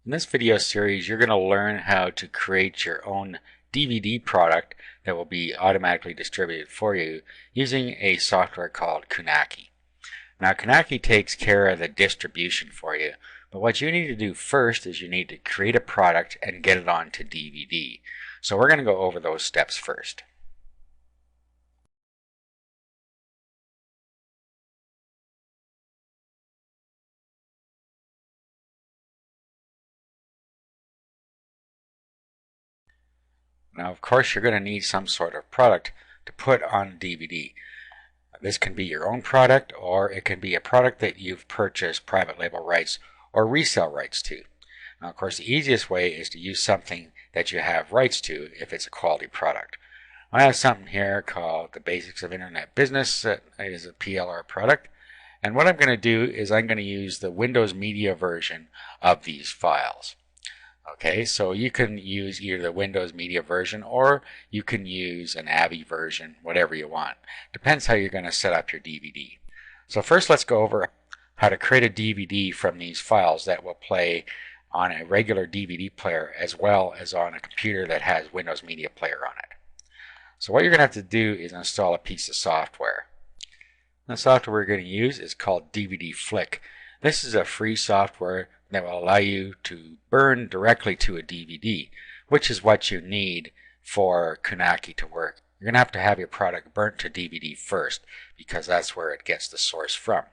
In this video series, you're going to learn how to create your own DVD product that will be automatically distributed for you using a software called Kunaki. Now, Kunaki takes care of the distribution for you, but what you need to do first is you need to create a product and get it onto DVD. So we're going to go over those steps first. Now, of course, you're going to need some sort of product to put on DVD. This can be your own product, or it can be a product that you've purchased private label rights or resale rights to. Now, of course, the easiest way is to use something that you have rights to if it's a quality product. I have something here called The Basics of Internet Business that is a PLR product. And what I'm going to do is I'm going to use the Windows Media version of these files. Okay, so you can use either the Windows Media version or you can use an AVI version, whatever you want. Depends how you're going to set up your DVD. So first let's go over how to create a DVD from these files that will play on a regular DVD player as well as on a computer that has Windows Media Player on it. So what you're going to have to do is install a piece of software. The software we're going to use is called DVD Flick. This is a free software that will allow you to burn directly to a DVD, which is what you need for Kunaki to work. You're going to have your product burnt to DVD first because that's where it gets the source from.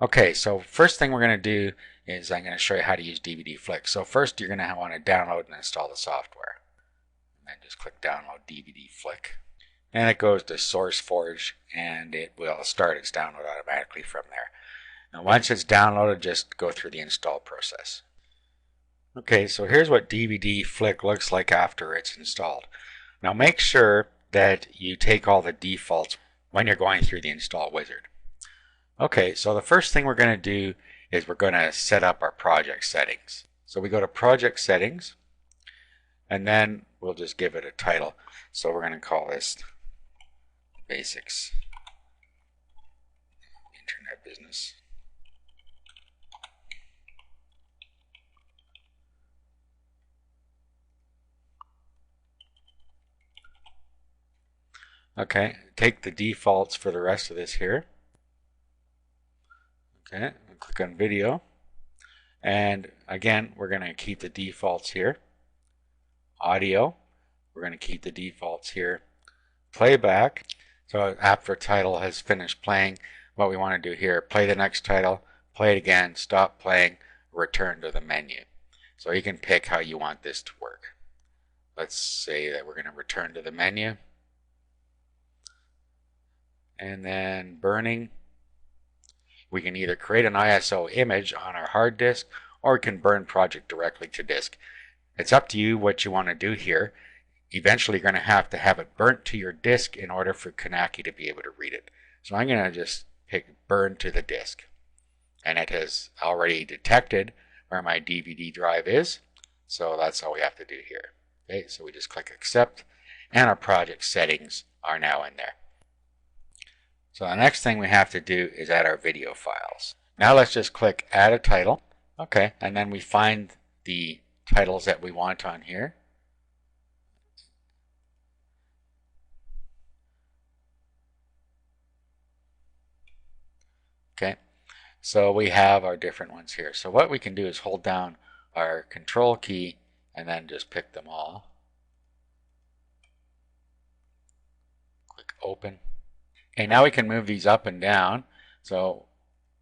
Okay, so first thing we're going to do is I'm going to show you how to use DVD Flick. So first you're going to want to download and install the software. And then just click download DVD Flick. And it goes to SourceForge and it will start its download automatically from there. Now once it's downloaded, just go through the install process. Okay, so here's what DVD Flick looks like after it's installed. Now make sure that you take all the defaults when you're going through the install wizard. Okay, so the first thing we're going to do is we're going to set up our project settings. So we go to project settings and then we'll just give it a title. So we're going to call this Basics Internet Business. Okay, take the defaults for the rest of this here. Okay, click on video. And again, we're going to keep the defaults here. Audio, we're going to keep the defaults here. Playback, so after title has finished playing, what we want to do here, play the next title, play it again, stop playing, return to the menu. So you can pick how you want this to work. Let's say that we're going to return to the menu. And then burning, we can either create an ISO image on our hard disk or we can burn project directly to disk. It's up to you what you want to do here. Eventually you're going to have it burnt to your disk in order for Kunaki to be able to read it. So I'm going to just pick burn to the disk. And it has already detected where my DVD drive is. So that's all we have to do here. Okay, so we just click accept and our project settings are now in there. So the next thing we have to do is add our video files. Now let's just click add a title. Okay, and then we find the titles that we want on here. Okay, so we have our different ones here. So what we can do is hold down our control key and then just pick them all. Click open. Okay, now we can move these up and down. So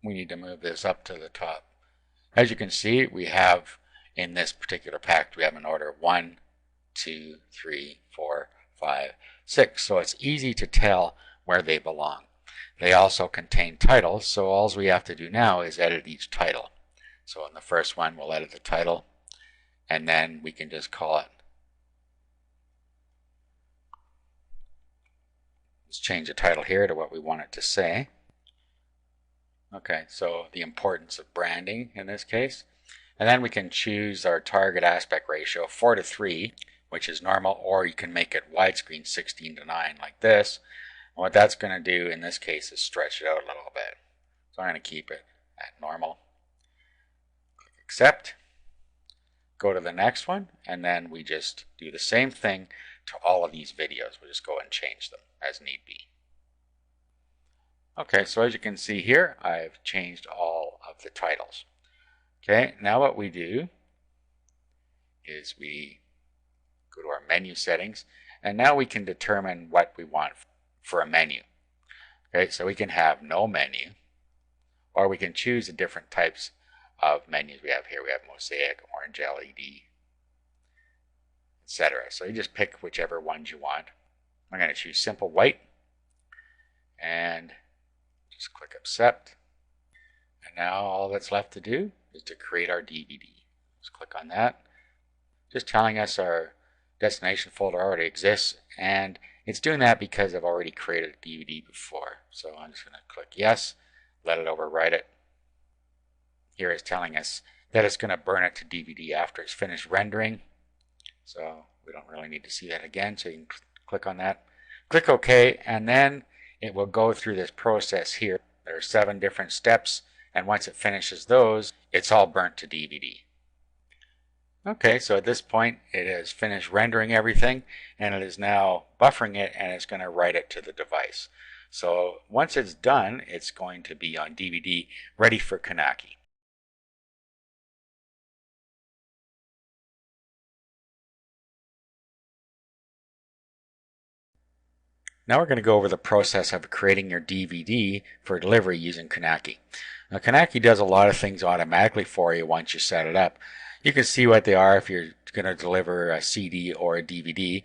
we need to move this up to the top. As you can see, we have in this particular pack, we have an order 1, 2, 3, 4, 5, 6. So it's easy to tell where they belong. They also contain titles, so all we have to do now is edit each title. So in the first one, we'll edit the title, and then we can just call it. Let's change the title here to what we want it to say. Okay, so the importance of branding in this case. And then we can choose our target aspect ratio 4:3, which is normal, or you can make it widescreen 16:9 like this. And what that's going to do in this case is stretch it out a little bit. So I'm going to keep it at normal. Click accept. go to the next one, and then we just do the same thing to all of these videos. We'll just go and change them as need be. Okay, so as you can see here, I've changed all of the titles. Okay, now what we do is we go to our menu settings, and now we can determine what we want for a menu. Okay, so we can have no menu, or we can choose the different types of menus we have here. We have mosaic, orange LED, etc. So you just pick whichever ones you want. I'm going to choose simple white and just click accept. And now all that's left to do is to create our DVD. Just click on that. Just telling us our destination folder already exists, and it's doing that because I've already created a DVD before. So I'm just going to click yes, let it overwrite it. Here it's telling us that it's going to burn it to DVD after it's finished rendering. So we don't really need to see that again, so you can click on that. Click OK, and then it will go through this process here. There are 7 different steps, and once it finishes those, it's all burnt to DVD. Okay, so at this point it has finished rendering everything, and it is now buffering it, and it's going to write it to the device. So once it's done, it's going to be on DVD, ready for Knacky. Now we're going to go over the process of creating your DVD for delivery using Knacky. Now Knacky does a lot of things automatically for you once you set it up. You can see what they are if you're going to deliver a CD or a DVD,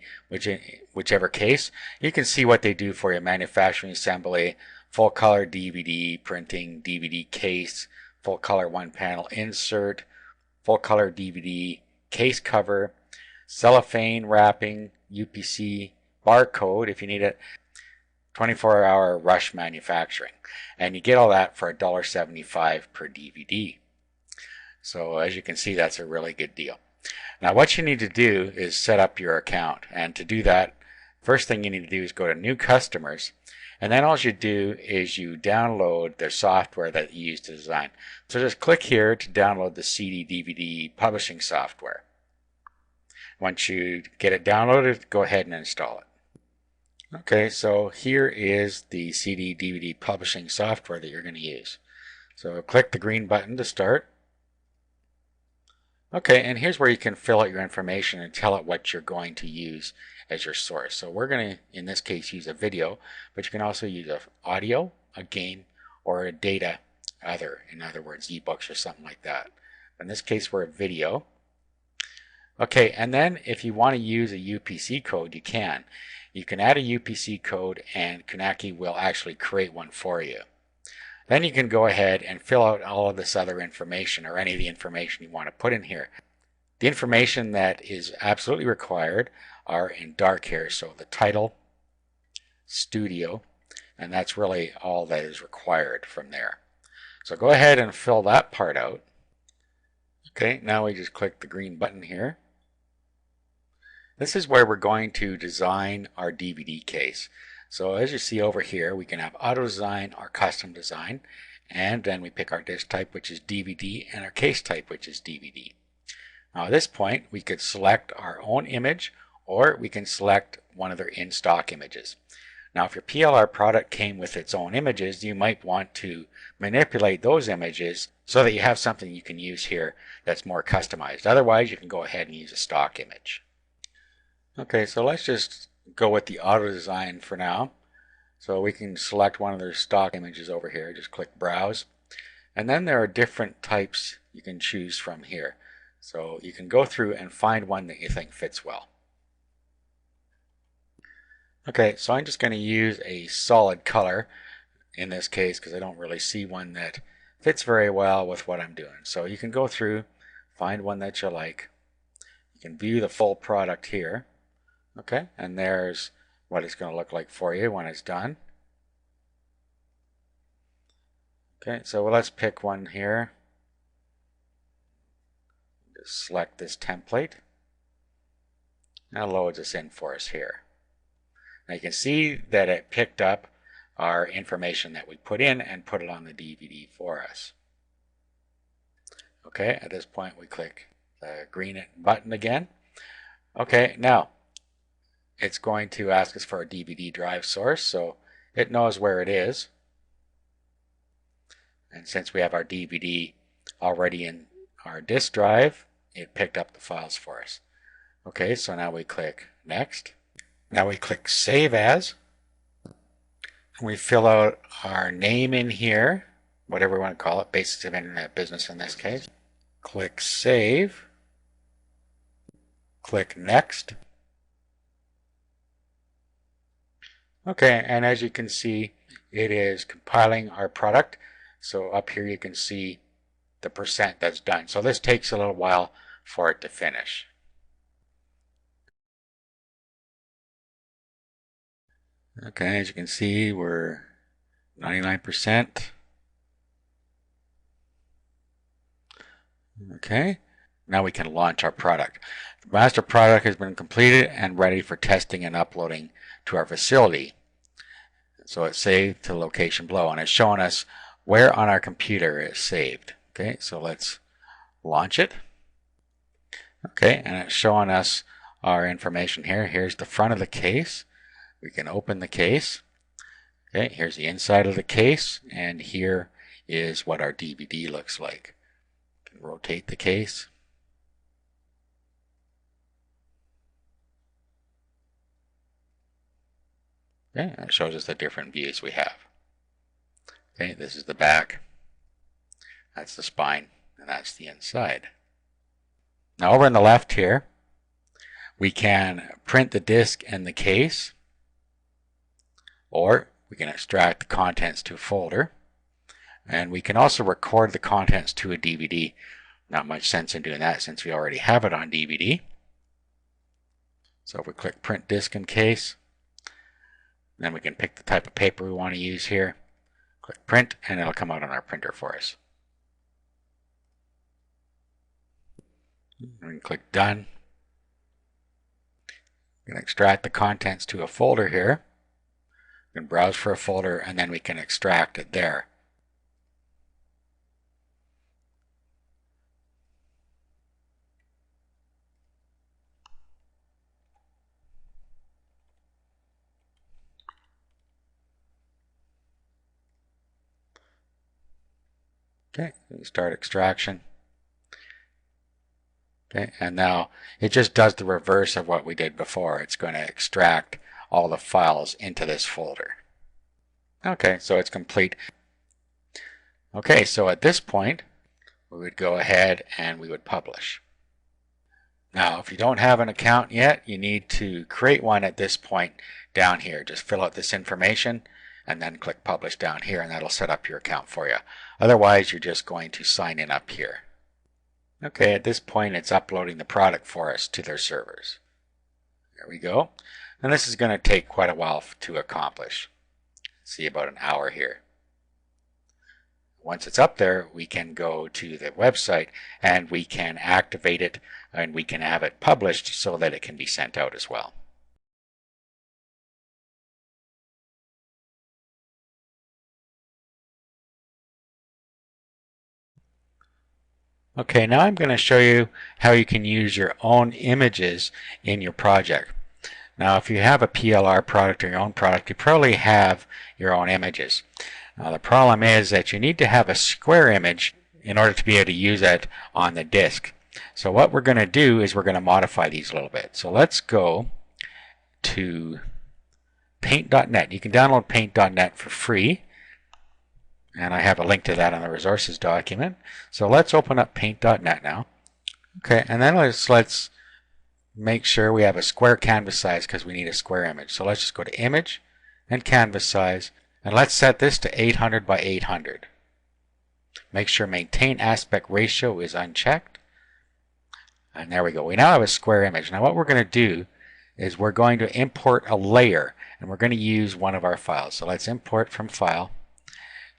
whichever case. You can see what they do for you: manufacturing, assembly, full color DVD printing, DVD case, full color one panel insert, full color DVD case cover, cellophane wrapping, UPC, barcode if you need it, 24-hour rush manufacturing. And you get all that for $1.75 per DVD. So as you can see, that's a really good deal. Now what you need to do is set up your account, and to do that, first thing you need to do is go to new customers, and then all you do is you download the software that you use to design. So just click here to download the CD DVD publishing software. Once you get it downloaded, go ahead and install it. Okay, so here is the CD DVD publishing software that you're going to use. So click the green button to start. Okay, and here's where you can fill out your information and tell it what you're going to use as your source. So we're going to, in this case, use a video, but you can also use an audio, a game, or a data other. In other words, ebooks or something like that. In this case, we're a video. Okay, and then if you want to use a UPC code, you can. You can add a UPC code, and Knacky will actually create one for you. Then you can go ahead and fill out all of this other information, or any of the information you want to put in here. The information that is absolutely required are in dark here, so the title, studio, and that's really all that is required from there. So go ahead and fill that part out. Okay, now we just click the green button here. This is where we're going to design our DVD case. So as you see over here, we can have auto design or custom design, and then we pick our disc type, which is DVD, and our case type, which is DVD. Now at this point, we could select our own image, or we can select one of their in-stock images. Now if your PLR product came with its own images, you might want to manipulate those images so that you have something you can use here that's more customized. Otherwise, you can go ahead and use a stock image. Okay, so let's just go with the auto design for now. So we can select one of their stock images over here. Just click browse, and then there are different types you can choose from here. So you can go through and find one that you think fits well. Okay, so I'm just going to use a solid color in this case because I don't really see one that fits very well with what I'm doing. So you can go through, find one that you like. You can view the full product here. Okay, and there's what it's going to look like for you when it's done. Okay, so let's pick one here. Just select this template. Now it loads us in for us here. Now you can see that it picked up our information that we put in and put it on the DVD for us. Okay, at this point we click the green button again. Okay, now it's going to ask us for a DVD drive source, so it knows where it is. And since we have our DVD already in our disk drive, it picked up the files for us. Okay, so now we click Next. Now we click Save As. We fill out our name in here, whatever we want to call it, Basics of Internet Business in this case. Click Save. Click Next. Okay, and as you can see, it is compiling our product. So up here you can see the percent that's done. So this takes a little while for it to finish. Okay, as you can see, we're 99%. Okay, now we can launch our product. The master product has been completed and ready for testing and uploading to our facility. So it's saved to the location below, and it's showing us where on our computer it's saved. Okay, so let's launch it. Okay, and it's showing us our information here. Here's the front of the case. We can open the case. Okay, here's the inside of the case, and here is what our DVD looks like. We can rotate the case. Okay, and it shows us the different views we have. Okay, this is the back, that's the spine, and that's the inside. Now over on the left here, we can print the disc and the case, or we can extract the contents to a folder, and we can also record the contents to a DVD. Not much sense in doing that since we already have it on DVD. So if we click Print Disc and Case, then we can pick the type of paper we want to use here. Click Print, and it'll come out on our printer for us. We can click Done. We can extract the contents to a folder here. We can browse for a folder, and then we can extract it there. Okay, start extraction. Okay, and now it just does the reverse of what we did before. It's going to extract all the files into this folder. Okay, so it's complete. Okay, so at this point, we would go ahead and we would publish. Now, if you don't have an account yet, you need to create one at this point down here. Just fill out this information and then click Publish down here, and that'll set up your account for you. Otherwise, you're just going to sign in up here. Okay, at this point, it's uploading the product for us to their servers. There we go. And this is going to take quite a while to accomplish. See, about an hour here. Once it's up there, we can go to the website and we can activate it, and we can have it published so that it can be sent out as well. Okay, now I'm going to show you how you can use your own images in your project. Now, if you have a PLR product or your own product, you probably have your own images. Now, the problem is that you need to have a square image in order to be able to use it on the disk. So what we're going to do is we're going to modify these a little bit. So let's go to paint.net. You can download paint.net for free, and I have a link to that on the resources document. So let's open up paint.net now. Okay, and then let's make sure we have a square canvas size because we need a square image. So let's just go to Image and Canvas Size, and let's set this to 800 by 800. Make sure Maintain Aspect Ratio is unchecked. And there we go. We now have a square image. Now what we're going to do is we're going to import a layer, and we're going to use one of our files. So let's import from File,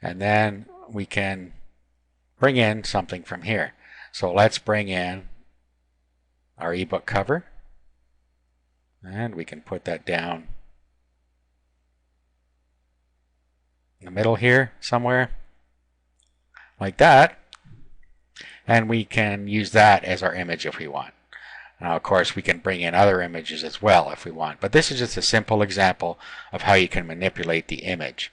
and then we can bring in something from here. So let's bring in our ebook cover, and we can put that down in the middle here somewhere like that. and we can use that as our image if we want. Now, of course, we can bring in other images as well if we want, but this is just a simple example of how you can manipulate the image.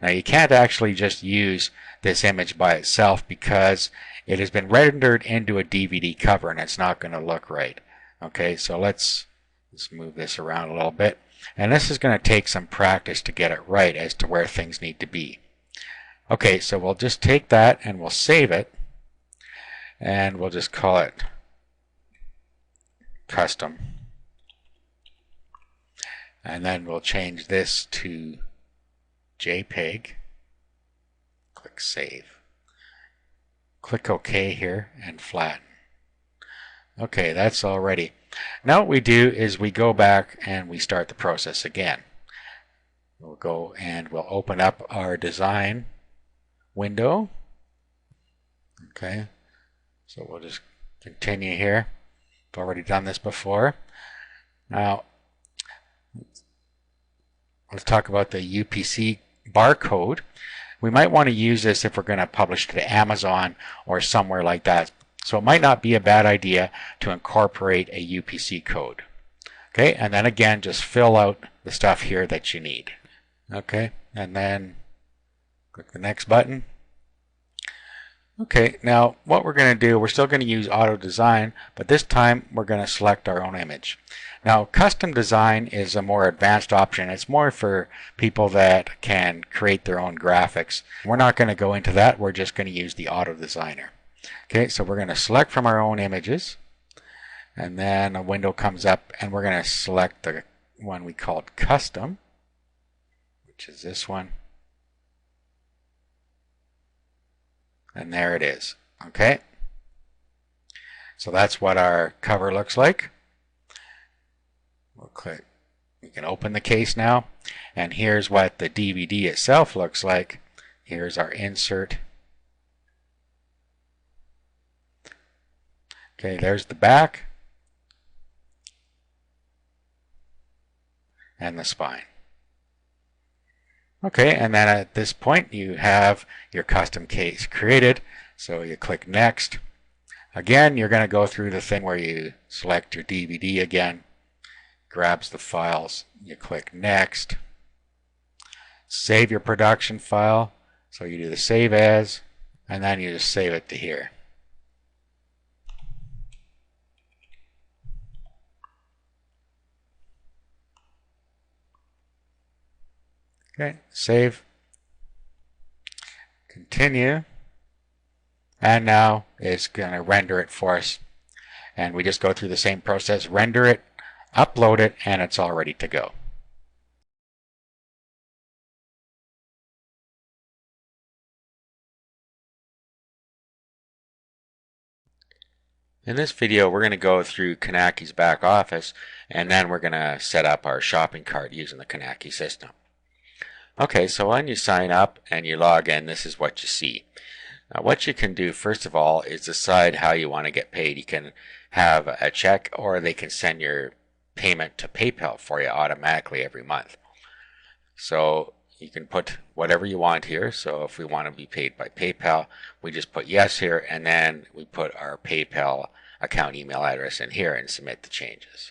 Now, you can't actually just use this image by itself because it has been rendered into a DVD cover and it's not going to look right. Okay, so let's move this around a little bit. And this is going to take some practice to get it right as to where things need to be. Okay, so we'll just take that and we'll save it. And we'll just call it custom. And then we'll change this to JPEG. Click Save. Click OK here and flatten. Okay, that's all ready. Now what we do is we go back and we start the process again. We'll go and we'll open up our design window. Okay, so we'll just continue here. I've already done this before. Now, let's talk about the UPC barcode. We might want to use this if we're going to publish to Amazon or somewhere like that. So it might not be a bad idea to incorporate a UPC code. Okay, and then again, just fill out the stuff here that you need. Okay, and then click the next button. Okay, now what we're going to do, we're still going to use auto design, but this time we're going to select our own image. Now, custom design is a more advanced option. It's more for people that can create their own graphics. We're not going to go into that. We're just going to use the auto designer. Okay, so we're going to select from our own images, and then a window comes up, and we're going to select the one we called custom, which is this one. And there it is. Okay, so that's what our cover looks like. We'll click. We can open the case now, and here's what the DVD itself looks like. Here's our insert. Okay, there's the back and the spine. Okay, and then at this point you have your custom case created, so you click next. Again, you're going to go through the thing where you select your DVD again, grabs the files, you click next, save your production file, so you do the save as, and then you just save it to here. Okay, save, continue, and now it's going to render it for us. And we just go through the same process, render it, upload it, and it's all ready to go. In this video, we're going to go through Knaki's back office, and then we're going to set up our shopping cart using the Knaki system. Okay, so when you sign up and you log in, this is what you see. Now, what you can do, first of all, is decide how you want to get paid. You can have a check, or they can send your payment to PayPal for you automatically every month. So you can put whatever you want here. So if we want to be paid by PayPal, we just put yes here, and then we put our PayPal account email address in here and submit the changes.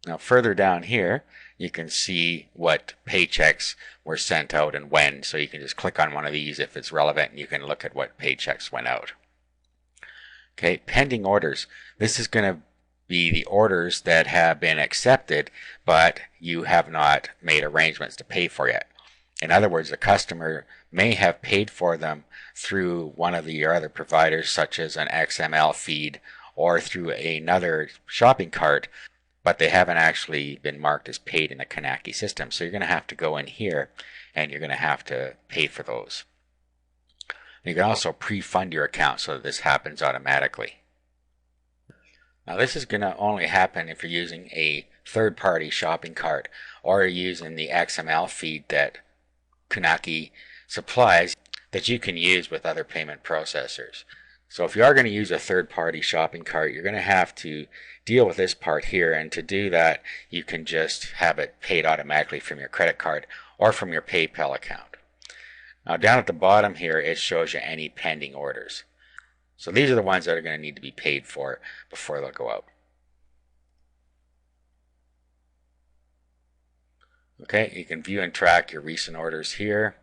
Now further down here, you can see what paychecks were sent out and when, so you can just click on one of these if it's relevant, and you can look at what paychecks went out. Okay, pending orders. This is going to be the orders that have been accepted, but you have not made arrangements to pay for yet. In other words, the customer may have paid for them through one of your other providers, such as an XML feed or through another shopping cart, but they haven't actually been marked as paid in the Knaki system. So you're going to have to go in here and you're going to have to pay for those. You can also pre-fund your account so that this happens automatically. Now this is going to only happen if you're using a third-party shopping cart or using the XML feed that Knaki supplies that you can use with other payment processors. So if you are going to use a third-party shopping cart, you're going to have to deal with this part here, and to do that you can just have it paid automatically from your credit card or from your PayPal account. Now down at the bottom here it shows you any pending orders. So these are the ones that are going to need to be paid for before they'll go out. Okay, you can view and track your recent orders here.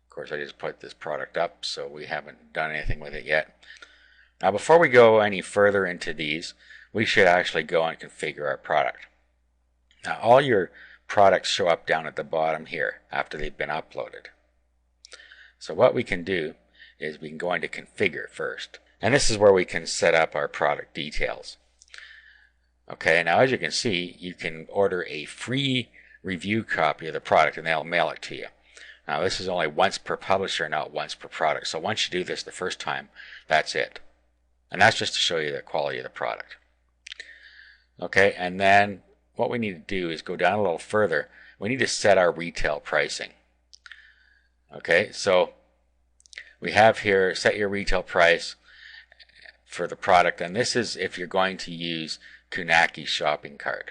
Of course, I just put this product up, so we haven't done anything with it yet. Now, before we go any further into these, we should actually go and configure our product. Now, all your products show up down at the bottom here after they've been uploaded. So what we can do is we can go into configure first. And this is where we can set up our product details. Okay, now as you can see, you can order a free review copy of the product and they'll mail it to you. Now this is only once per publisher, not once per product. So once you do this the first time, that's it. And that's just to show you the quality of the product. Okay, and then what we need to do is go down a little further. We need to set our retail pricing. Okay, so we have here set your retail price for the product, and this is if you're going to use Kunaki shopping cart.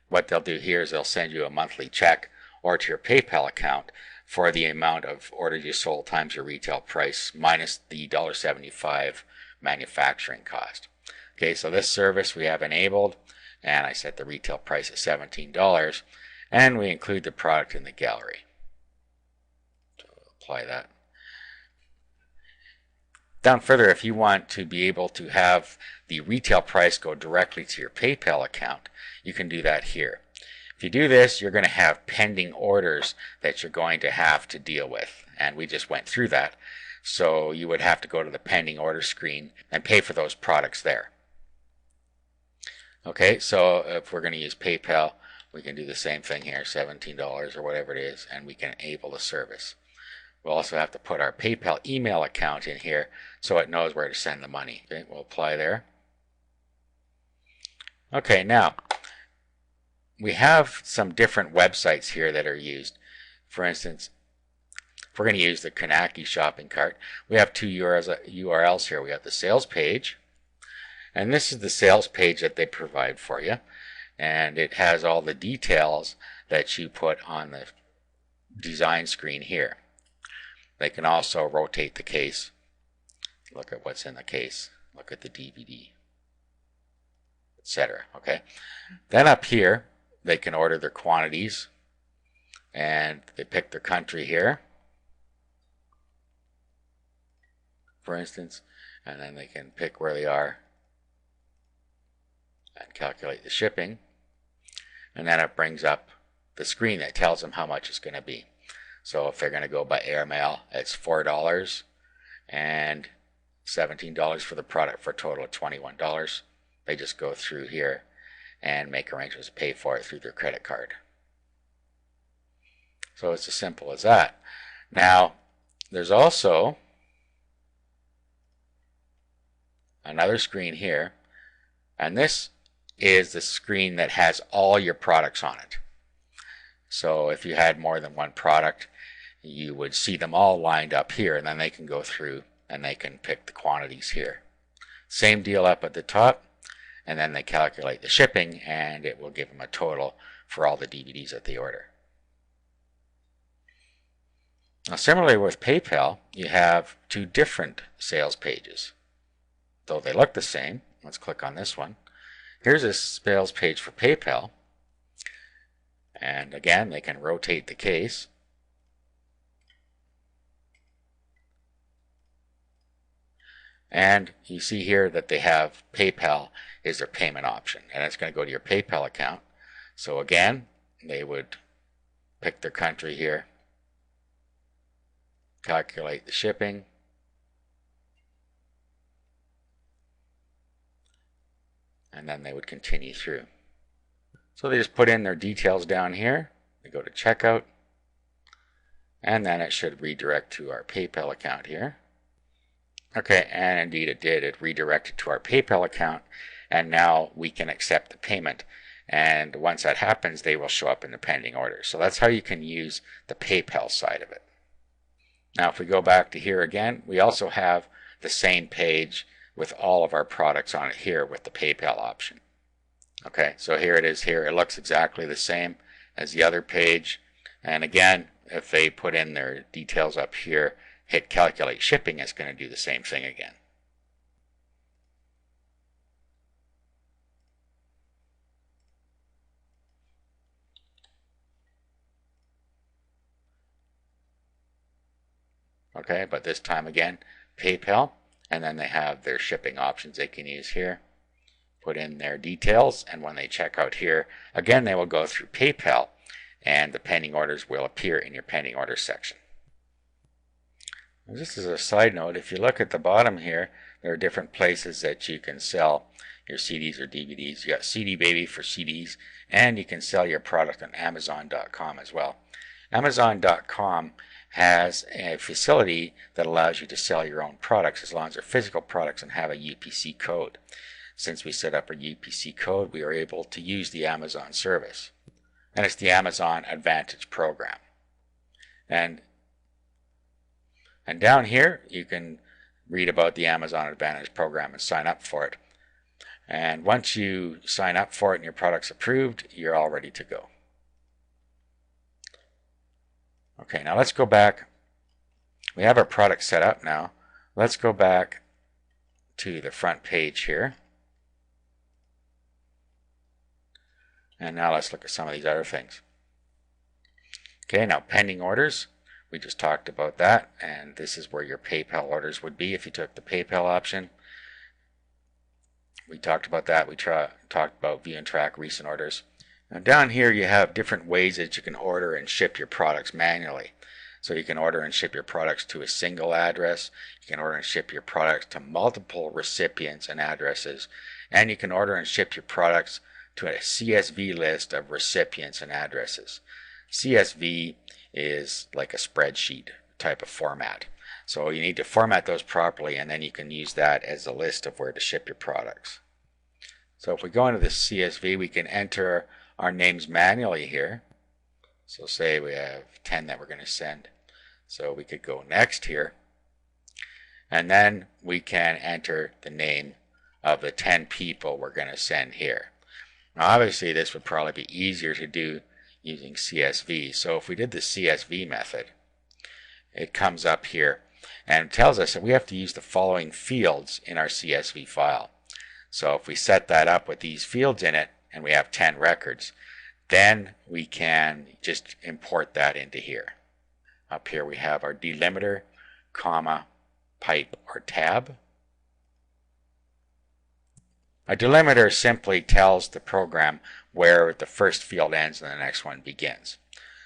What they'll do here is they'll send you a monthly check or to your PayPal account for the amount of orders you sold times your retail price minus the $1.75 manufacturing cost. Okay, so this service we have enabled, and I set the retail price at $17, and we include the product in the gallery. So we'll apply that. Down further, if you want to be able to have the retail price go directly to your PayPal account, you can do that here. If you do this, you're going to have pending orders that you're going to have to deal with, and we just went through that. So you would have to go to the pending order screen and pay for those products there. Okay, so if we're going to use PayPal, we can do the same thing here, $17 or whatever it is, and we can enable the service. We'll also have to put our PayPal email account in here so it knows where to send the money. Okay, we'll apply there. Okay, now we have some different websites here that are used. For instance, if we're going to use the Kunaki shopping cart, we have two URLs here. We have the sales page, and this is the sales page that they provide for you, and it has all the details that you put on the design screen here. They can also rotate the case. Look at what's in the case. Look at the DVD, etc. Okay. Then up here, they can order their quantities, and they pick their country here, for instance, and then they can pick where they are and calculate the shipping, and then it brings up the screen that tells them how much it's going to be. So if they're going to go by airmail, it's $4 and $17 for the product for a total of $21. They just go through here and make arrangements to pay for it through their credit card. So it's as simple as that. Now, there's also another screen here, and this is the screen that has all your products on it. So if you had more than one product, you would see them all lined up here, and then they can go through and they can pick the quantities here. Same deal up at the top, and then they calculate the shipping, and it will give them a total for all the DVDs that they order. Now, similarly with PayPal, you have two different sales pages. Though they look the same, let's click on this one. Here's a sales page for PayPal, and again, they can rotate the case. And you see here that they have PayPal is their payment option, and it's going to go to your PayPal account. So again, they would pick their country here, calculate the shipping, and then they would continue through. So they just put in their details down here, they go to checkout, and then it should redirect to our PayPal account here. Okay, and indeed it did. It redirected to our PayPal account, and now we can accept the payment. And once that happens, they will show up in the pending order. So that's how you can use the PayPal side of it. Now if we go back to here again, we also have the same page with all of our products on it here with the PayPal option. Okay, so here it is here. It looks exactly the same as the other page. And again, if they put in their details up here, hit calculate shipping, it's going to do the same thing again. Okay, but this time again, PayPal, and then they have their shipping options they can use here. Put in their details, and when they check out here, again they will go through PayPal, and the pending orders will appear in your pending orders section. Just as a side note, if you look at the bottom here, there are different places that you can sell your CDs or DVDs. You got CD Baby for CDs, and you can sell your product on Amazon.com as well. Amazon.com has a facility that allows you to sell your own products as long as they're physical products and have a UPC code. Since we set up a UPC code, we are able to use the Amazon service. And it's the Amazon Advantage program. And down here, you can read about the Amazon Advantage program and sign up for it. And once you sign up for it and your product's approved, you're all ready to go. Okay, now let's go back. We have our product set up now. Let's go back to the front page here. And now let's look at some of these other things. Okay, now pending orders. We just talked about that, and this is where your PayPal orders would be if you took the PayPal option. We talked about that. We talked about view and track recent orders. Now down here you have different ways that you can order and ship your products manually. So you can order and ship your products to a single address, you can order and ship your products to multiple recipients and addresses, and you can order and ship your products to a CSV list of recipients and addresses. CSV is like a spreadsheet type of format. So you need to format those properly, and then you can use that as a list of where to ship your products. So if we go into the CSV, we can enter our names manually here. So say we have 10 that we're going to send. So we could go next here, and then we can enter the name of the 10 people we're going to send here. Now obviously this would probably be easier to do using CSV. So if we did the CSV method, it comes up here and tells us that we have to use the following fields in our CSV file. So if we set that up with these fields in it, and we have 10 records, then we can just import that into here. Up here we have our delimiter, comma, pipe, or tab. A delimiter simply tells the program where the first field ends and the next one begins.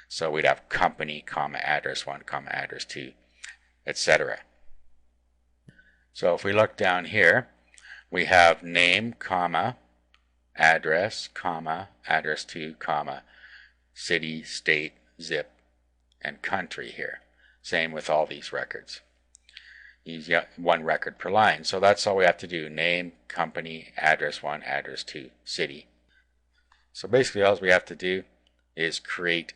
So we'd have company, comma, address 1, comma, address 2, etc. So if we look down here, we have name, comma, address, comma, address 2, comma, city, state, zip, and country here. Same with all these records. Use one record per line. So that's all we have to do. Name, company, address 1, address 2, city. So basically all we have to do is create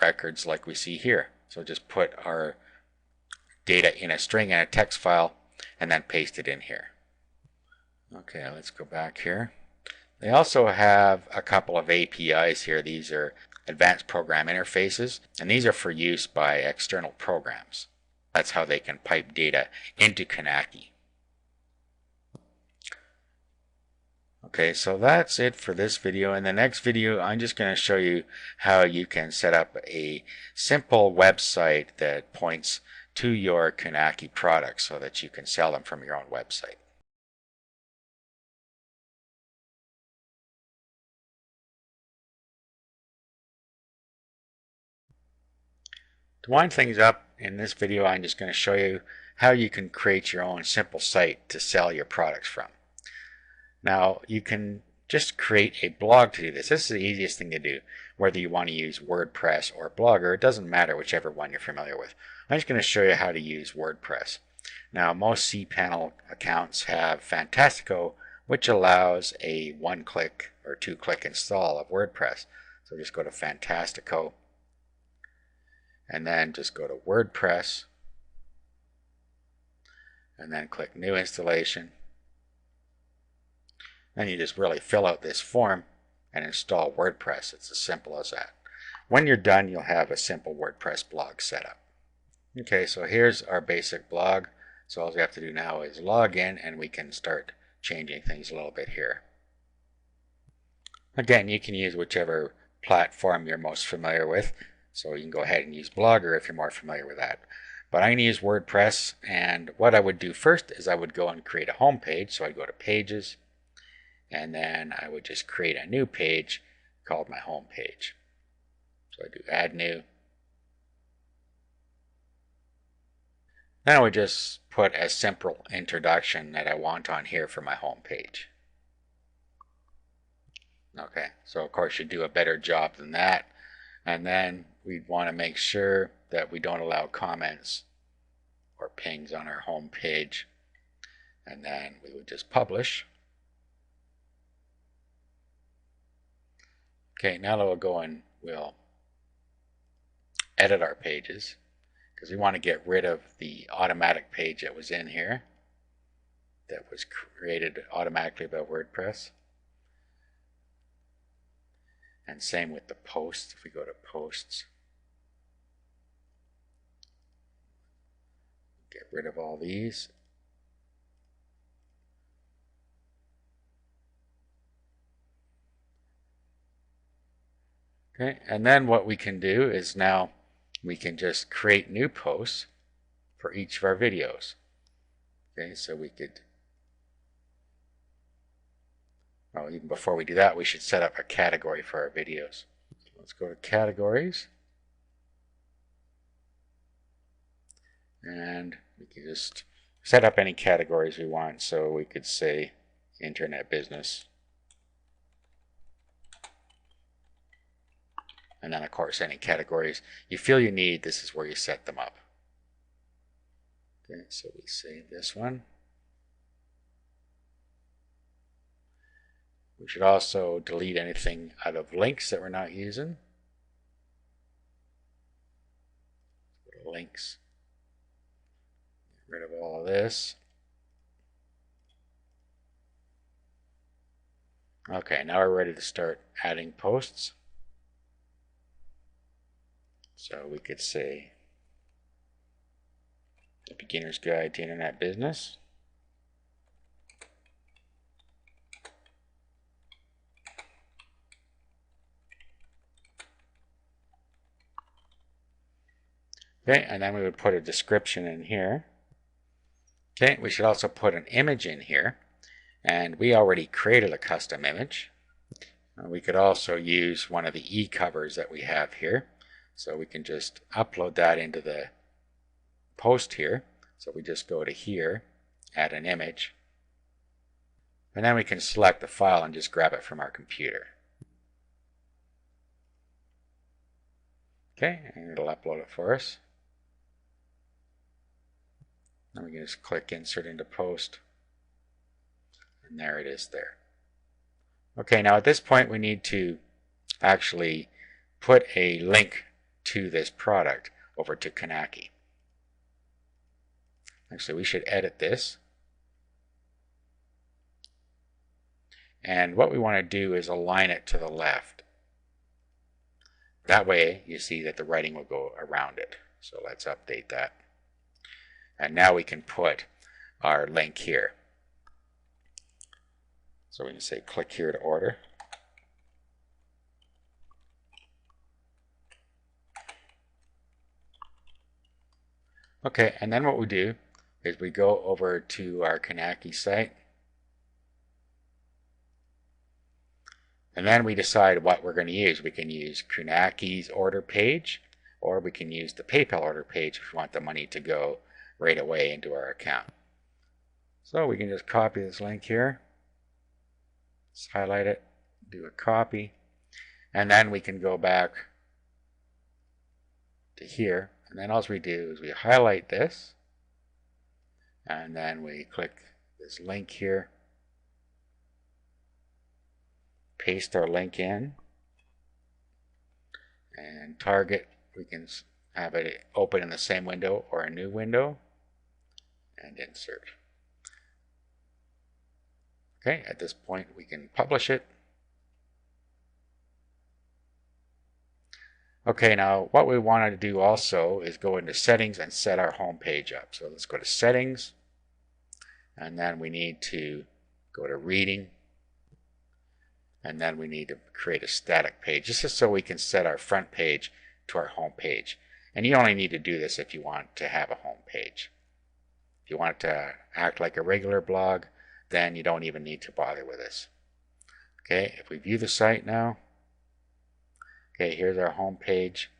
records like we see here. So just put our data in a string and a text file and then paste it in here. Okay, let's go back here. They also have a couple of APIs here. These are advanced program interfaces, and these are for use by external programs. That's how they can pipe data into Knacky. Okay, so that's it for this video. In the next video, I'm just going to show you how you can set up a simple website that points to your Knacky products so that you can sell them from your own website. To wind things up, in this video I'm just going to show you how you can create your own simple site to sell your products from. Now you can just create a blog to do this. This is the easiest thing to do, whether you want to use WordPress or Blogger. It doesn't matter whichever one you're familiar with. I'm just going to show you how to use WordPress. Now most cPanel accounts have Fantastico, which allows a one-click or two-click install of WordPress. So just go to Fantastico, and then just go to WordPress, and then click New Installation. Then you just really fill out this form and install WordPress. It's as simple as that. When you're done, you'll have a simple WordPress blog set up. Okay, so here's our basic blog. So all we have to do now is log in and we can start changing things a little bit here. Again, you can use whichever platform you're most familiar with. So you can go ahead and use Blogger if you're more familiar with that. But I'm going to use WordPress, and what I would do first is I would go and create a home page. So I'd go to Pages, and then I would just create a new page called my home page. So I do Add New. Then I would just put a simple introduction that I want on here for my home page. Okay, so of course you do a better job than that. And then we'd want to make sure that we don't allow comments or pings on our home page. And then we would just publish. Okay, now we'll go and we'll edit our pages because we want to get rid of the automatic page that was in here that was created automatically by WordPress. And same with the posts. If we go to posts, get rid of all these. Okay, and then what we can do is now we can just create new posts for each of our videos. Okay, so we could, well, even before we do that, we should set up a category for our videos. So let's go to categories. And we can just set up any categories we want. So we could say internet business. And then, of course, any categories you feel you need, this is where you set them up. Okay, so we save this one. We should also delete anything out of links that we're not using. Go to links. Get rid of all of this. Okay, now we're ready to start adding posts. So we could say The Beginner's Guide to Internet Business. Okay, and then we would put a description in here. Okay, we should also put an image in here. And we already created a custom image. We could also use one of the e-covers that we have here. So we can just upload that into the post here. So we just go to here, add an image. And then we can select the file and just grab it from our computer. Okay, and it'll upload it for us. Then we can just click Insert into Post. And there it is there. Okay, now at this point we need to actually put a link to this product over to Kanaki. Actually, we should edit this. And what we want to do is align it to the left. That way you see that the writing will go around it. So let's update that. And now we can put our link here. So we can say click here to order. Okay, and then what we do is we go over to our Kanaki site. And then we decide what we're going to use. We can use Kanaki's order page, or we can use the PayPal order page if we want the money to go right away into our account. So we can just copy this link here. Let's highlight it, do a copy, and then we can go back to here. And then all we do is we highlight this, and then we click this link here, paste our link in, and target, we can have it open in the same window or a new window, and insert. Okay, at this point we can publish it. Okay, now what we want to do also is go into settings and set our home page up. So let's go to settings, and then we need to go to reading, and then we need to create a static page. This is so we can set our front page to our home page. And you only need to do this if you want to have a home page. If you want it to act like a regular blog, then you don't even need to bother with this. Okay, if we view the site now, okay, here's our home page,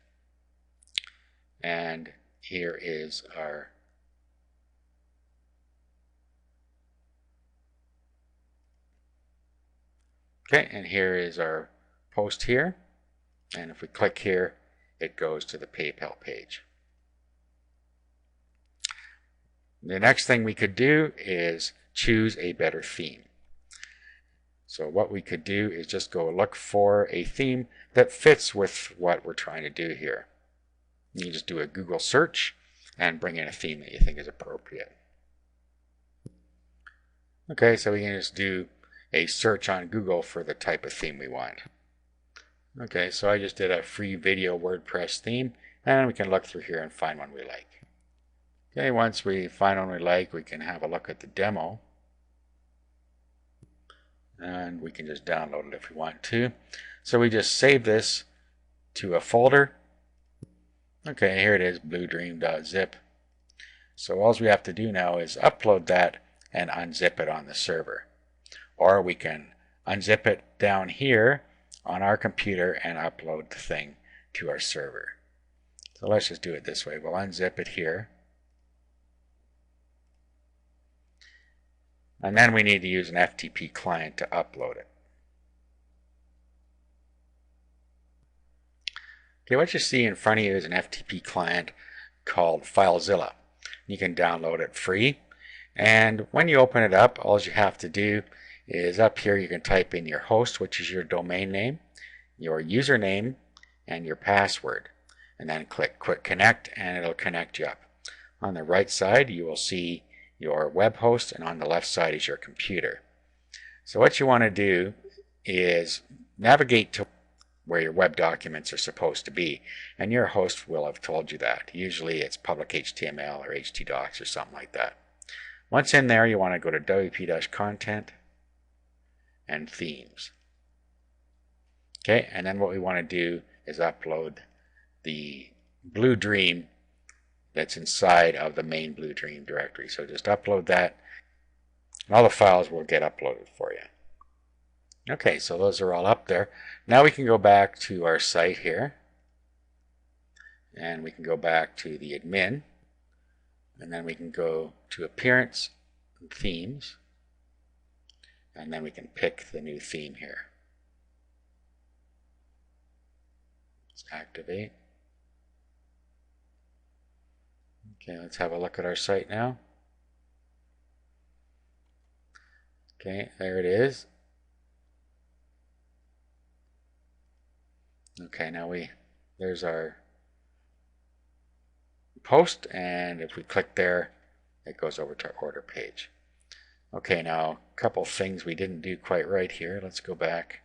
and here is our and here is our post here, and if we click here, it goes to the PayPal page. The next thing we could do is choose a better theme. So what we could do is just go look for a theme that fits with what we're trying to do here. You can just do a Google search and bring in a theme that you think is appropriate. Okay, so we can just do a search on Google for the type of theme we want. Okay, so I just did a free video WordPress theme, and we can look through here and find one we like. Okay, once we find one we like, we can have a look at the demo. And we can just download it if we want to. So we just save this to a folder. Okay, here it is, bluedream.zip. So all we have to do now is upload that and unzip it on the server. Or we can unzip it down here on our computer and upload the thing to our server. So let's just do it this way. We'll unzip it here. And then we need to use an FTP client to upload it. Okay, what you see in front of you is an FTP client called FileZilla. You can download it free. And when you open it up, all you have to do is up here you can type in your host, which is your domain name, your username, and your password. And then click Quick Connect, and it'll connect you up. On the right side, you will see your web host, and on the left side is your computer. So what you want to do is navigate to where your web documents are supposed to be, and your host will have told you that. Usually it's public HTML or htdocs or something like that. Once in there, you want to go to wp-content and themes. Okay, and then what we want to do is upload the Blue Dream that's inside of the main Blue Dream directory. So just upload that, and all the files will get uploaded for you. Okay, so those are all up there. Now we can go back to our site here, and we can go back to the admin, and then we can go to Appearance and Themes, and then we can pick the new theme here. Let's activate. Okay, let's have a look at our site now. Okay, there it is. Okay, now there's our post, and if we click there, it goes over to our order page. Okay, now a couple things we didn't do quite right here. Let's go back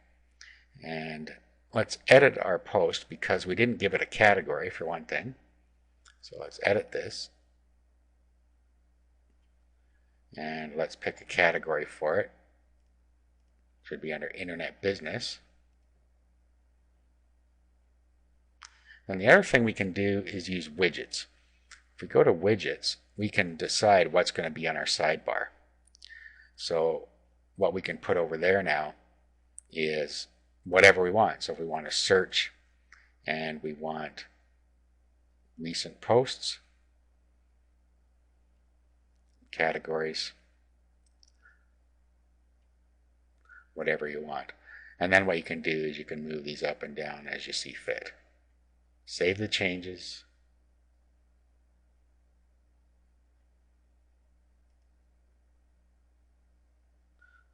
and let's edit our post because we didn't give it a category for one thing. So let's edit this, and let's pick a category for it. Should be under Internet Business. And the other thing we can do is use widgets. If we go to widgets, we can decide what's going to be on our sidebar. So what we can put over there now is whatever we want. So if we want to search and we want recent posts, categories, whatever you want. And then what you can do is you can move these up and down as you see fit. Save the changes.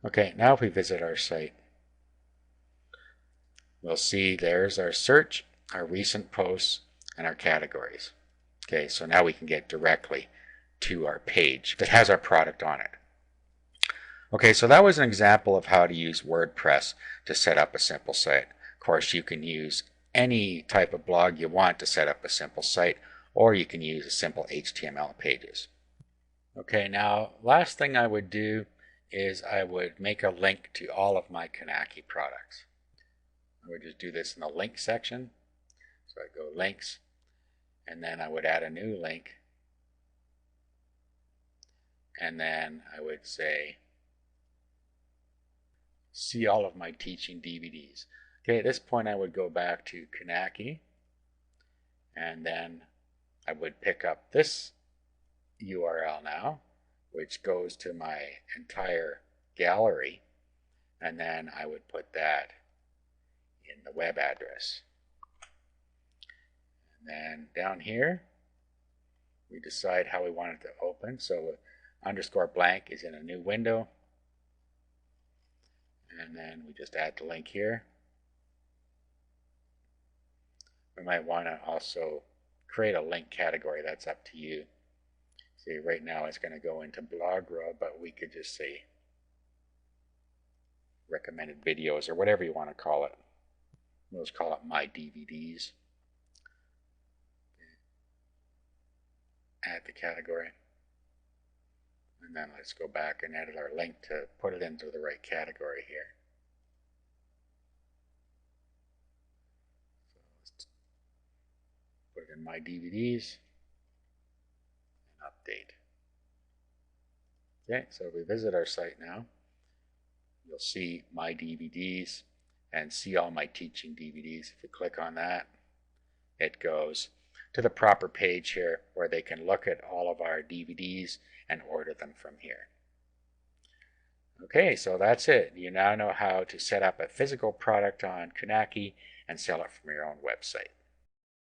Okay, now if we visit our site, we'll see there's our search, our recent posts, and our categories. Okay, so now we can get directly to our page that has our product on it. Okay, so that was an example of how to use WordPress to set up a simple site. Of course, you can use any type of blog you want to set up a simple site, or you can use a simple HTML pages. Okay, now last thing I would do is I would make a link to all of my Knacky products. I would just do this in the link section. So I go links, and then I would add a new link, and then I would say see all of my teaching DVDs. Okay, at this point I would go back to Knacky, and then I would pick up this URL now, which goes to my entire gallery, and then I would put that in the web address. And then down here we decide how we want it to open. So underscore blank is in a new window, and then we just add the link here. We might want to also create a link category. That's up to you. See, right now it's going to go into Blogger, but we could just say recommended videos or whatever you want to call it. We'll just call it My DVDs. Add the category. And then let's go back and edit our link to put it into the right category here. So let's put it in My DVDs and update. Okay, so if we visit our site now, you'll see My DVDs and see all my teaching DVDs. If you click on that, it goes to the proper page here where they can look at all of our DVDs and order them from here. Okay, so that's it. You now know how to set up a physical product on Knacky and sell it from your own website.